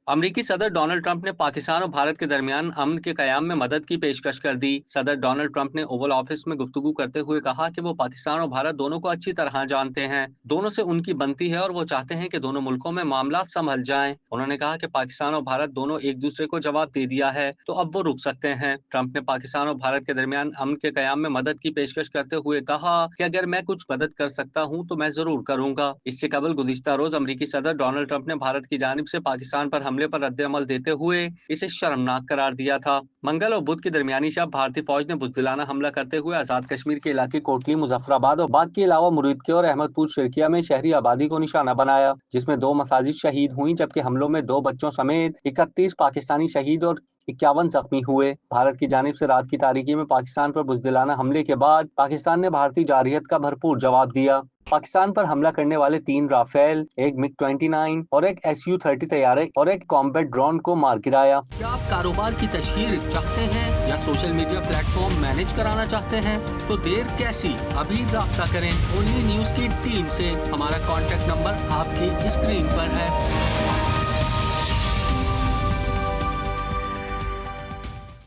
अमरीकी सदर Donald Trump ने पाकिस्तान और भारत के दरमियान अमन के कयाम में मदद की पेशकश कर दी। सदर डोनाल्ड ट्रंप ने ओवल ऑफिस में गुफ्तगू करते हुए कहा कि वो पाकिस्तान और भारत दोनों को अच्छी तरह जानते हैं, दोनों से उनकी बनती है और वो चाहते हैं कि दोनों मुल्कों में मामला संभल जाएं। उन्होंने कहा कि पाकिस्तान और भारत दोनों एक दूसरे को जवाब दे दिया है, तो अब वो रुक सकते हैं। ट्रंप ने पाकिस्तान और भारत के दरमियान अमन के कयाम में मदद की पेशकश करते हुए कहा कि अगर मैं कुछ मदद कर सकता हूँ तो मैं जरूर करूंगा। इससे कबल गुज़िश्ता रोज अमरीकी सदर डोनाल्ड ट्रंप ने भारत की जानिब से पाकिस्तान पर हमले पर रद्द-ए-अमल देते हुए इसे शर्मनाक करार दिया था। मंगल और बुध की दरमियानी शब भारतीय फौज ने बुज़दिलाना हमला करते हुए आजाद कश्मीर के इलाके कोटली, मुजफ्फराबाद और बाग के अलावा मुरीदके और अहमदपुर शिरकिया में शहरी आबादी को निशाना बनाया, जिसमें 2 मसाजिद शहीद हुई, जबकि हमलों में 2 बच्चों समेत 31 पाकिस्तानी शहीद और 51 जख्मी हुए। भारत की जानिब से रात की तारीकी में पाकिस्तान पर बुज़दिलाना हमले के बाद पाकिस्तान ने भारतीय जारहियत का भरपूर जवाब दिया। पाकिस्तान पर हमला करने वाले 3 राफेल, एक मिग-29 और एक Su-30 तैयारे और एक कॉम्बैट ड्रोन को मार गिराया। क्या आप कारोबार की तशहीर चाहते हैं या सोशल मीडिया प्लेटफॉर्म मैनेज कराना चाहते हैं? तो देर कैसी, अभी राब्ता करें ओनली न्यूज की टीम से। हमारा कॉन्टैक्ट नंबर आपकी स्क्रीन पर है।